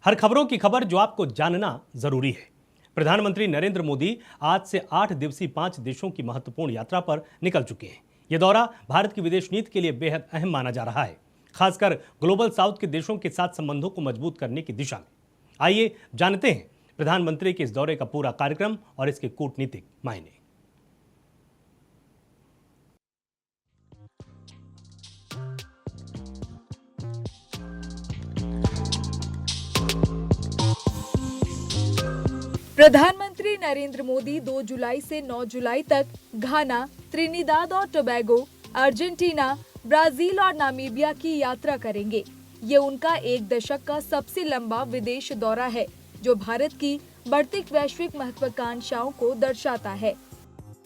हर खबरों की खबर जो आपको जानना जरूरी है। प्रधानमंत्री नरेंद्र मोदी आज से 8 दिवसीय 5 देशों की महत्वपूर्ण यात्रा पर निकल चुके हैं। यह दौरा भारत की विदेश नीति के लिए बेहद अहम माना जा रहा है, खासकर ग्लोबल साउथ के देशों के साथ संबंधों को मजबूत करने की दिशा में। आइए जानते हैं प्रधानमंत्री के इस दौरे का पूरा कार्यक्रम और इसके कूटनीतिक मायने। प्रधानमंत्री नरेंद्र मोदी 2 जुलाई से 9 जुलाई तक घाना, त्रिनिदाद और टोबैगो, अर्जेंटीना, ब्राजील और नामीबिया की यात्रा करेंगे। ये उनका 1 दशक का सबसे लंबा विदेश दौरा है, जो भारत की बढ़ती वैश्विक महत्वाकांक्षाओं को दर्शाता है।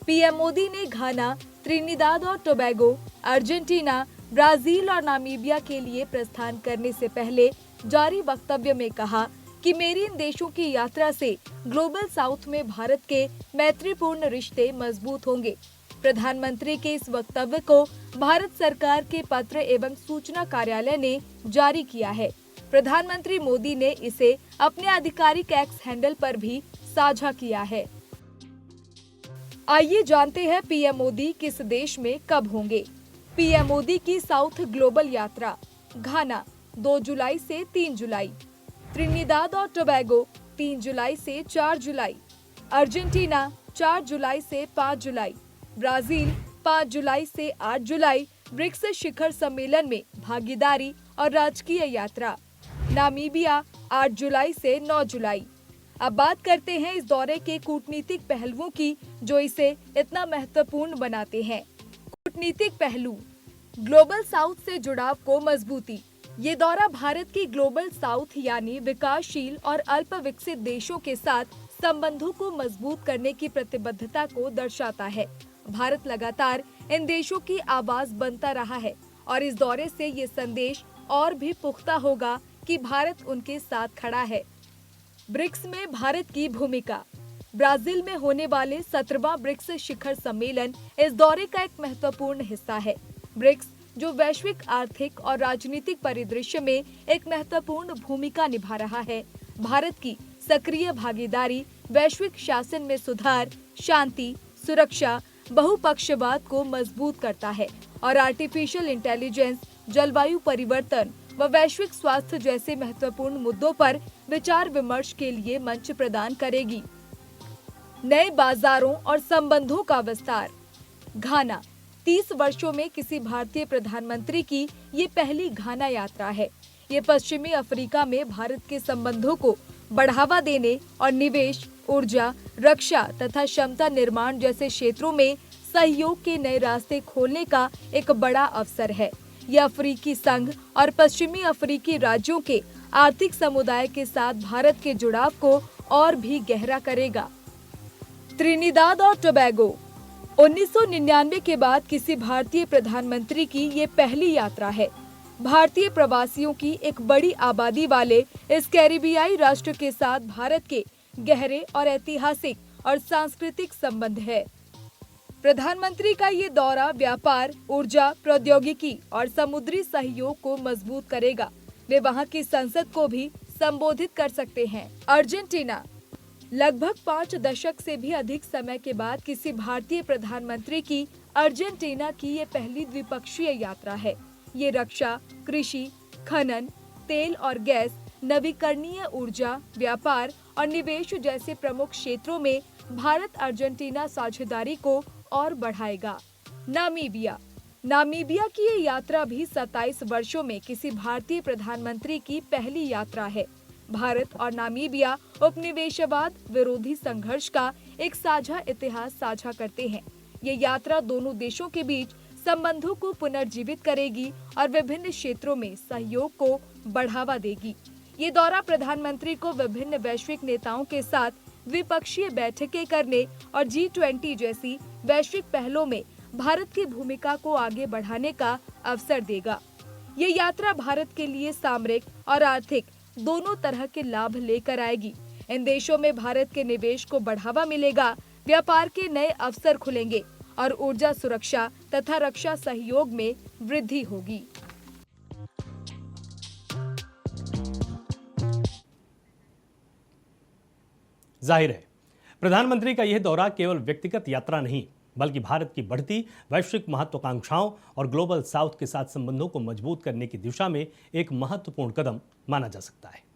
पीएम मोदी ने घाना, त्रिनिदाद और टोबैगो, अर्जेंटीना, ब्राजील और नामीबिया के लिए प्रस्थान करने से पहले जारी वक्तव्य में कहा कि मेरी इन देशों की यात्रा से ग्लोबल साउथ में भारत के मैत्रीपूर्ण रिश्ते मजबूत होंगे। प्रधानमंत्री के इस वक्तव्य को भारत सरकार के पत्र एवं सूचना कार्यालय ने जारी किया है। प्रधानमंत्री मोदी ने इसे अपने आधिकारिक एक्स हैंडल पर भी साझा किया है। आइए जानते हैं पीएम मोदी किस देश में कब होंगे। पीएम मोदी की साउथ ग्लोबल यात्रा। घाना 2 जुलाई से 3 जुलाई, त्रिनिदाद और टोबैगो 3 जुलाई से 4 जुलाई, अर्जेंटीना 4 जुलाई से 5 जुलाई, ब्राजील 5 जुलाई से 8 जुलाई, ब्रिक्स शिखर सम्मेलन में भागीदारी और राजकीय यात्रा, नामीबिया 8 जुलाई से 9 जुलाई। अब बात करते हैं इस दौरे के कूटनीतिक पहलुओं की, जो इसे इतना महत्वपूर्ण बनाते हैं। कूटनीतिक पहलू। ग्लोबल साउथ से जुड़ाव को मजबूती। ये दौरा भारत की ग्लोबल साउथ यानी विकासशील और अल्प विकसित देशों के साथ संबंधों को मजबूत करने की प्रतिबद्धता को दर्शाता है। भारत लगातार इन देशों की आवाज बनता रहा है और इस दौरे से ये संदेश और भी पुख्ता होगा कि भारत उनके साथ खड़ा है। ब्रिक्स में भारत की भूमिका। ब्राजील में होने वाले 17वां ब्रिक्स शिखर सम्मेलन इस दौरे का एक महत्वपूर्ण हिस्सा है। ब्रिक्स जो वैश्विक आर्थिक और राजनीतिक परिदृश्य में एक महत्वपूर्ण भूमिका निभा रहा है। भारत की सक्रिय भागीदारी वैश्विक शासन में सुधार, शांति, सुरक्षा, बहुपक्षवाद को मजबूत करता है और आर्टिफिशियल इंटेलिजेंस, जलवायु परिवर्तन व वैश्विक स्वास्थ्य जैसे महत्वपूर्ण मुद्दों पर विचार विमर्श के लिए मंच प्रदान करेगी। नए बाजारों और संबंधों का विस्तार। घाना 30 वर्षों में किसी भारतीय प्रधानमंत्री की ये पहली घाना यात्रा है। ये पश्चिमी अफ्रीका में भारत के संबंधों को बढ़ावा देने और निवेश, ऊर्जा, रक्षा तथा क्षमता निर्माण जैसे क्षेत्रों में सहयोग के नए रास्ते खोलने का एक बड़ा अवसर है। यह अफ्रीकी संघ और पश्चिमी अफ्रीकी राज्यों के आर्थिक समुदाय के साथ भारत के जुड़ाव को और भी गहरा करेगा। त्रिनिदाद और टोबैगो। 1999 के बाद किसी भारतीय प्रधानमंत्री की ये पहली यात्रा है। भारतीय प्रवासियों की एक बड़ी आबादी वाले इस कैरिबियाई राष्ट्र के साथ भारत के गहरे और ऐतिहासिक और सांस्कृतिक संबंध है। प्रधानमंत्री का ये दौरा व्यापार, ऊर्जा, प्रौद्योगिकी और समुद्री सहयोग को मजबूत करेगा। वे वहाँ की संसद को भी संबोधित कर सकते हैं। अर्जेंटीना। लगभग 5 दशक से भी अधिक समय के बाद किसी भारतीय प्रधानमंत्री की अर्जेंटीना की ये पहली द्विपक्षीय यात्रा है। ये रक्षा, कृषि, खनन, तेल और गैस, नवीकरणीय ऊर्जा, व्यापार और निवेश जैसे प्रमुख क्षेत्रों में भारत अर्जेंटीना साझेदारी को और बढ़ाएगा। नामीबिया। नामीबिया की ये यात्रा भी 27 वर्षों में किसी भारतीय प्रधानमंत्री की पहली यात्रा है। भारत और नामीबिया उपनिवेशवाद विरोधी संघर्ष का एक साझा इतिहास साझा करते हैं। ये यात्रा दोनों देशों के बीच संबंधों को पुनर्जीवित करेगी और विभिन्न क्षेत्रों में सहयोग को बढ़ावा देगी। ये दौरा प्रधानमंत्री को विभिन्न वैश्विक नेताओं के साथ द्विपक्षीय बैठकें करने और G20 जैसी वैश्विक पहलों में भारत की भूमिका को आगे बढ़ाने का अवसर देगा। ये यात्रा भारत के लिए सामरिक और आर्थिक दोनों तरह के लाभ लेकर आएगी। इन देशों में भारत के निवेश को बढ़ावा मिलेगा, व्यापार के नए अवसर खुलेंगे और ऊर्जा सुरक्षा तथा रक्षा सहयोग में वृद्धि होगी। जाहिर है प्रधानमंत्री का यह दौरा केवल व्यक्तिगत यात्रा नहीं बल्कि भारत की बढ़ती वैश्विक महत्वाकांक्षाओं और ग्लोबल साउथ के साथ संबंधों को मजबूत करने की दिशा में एक महत्वपूर्ण कदम माना जा सकता है।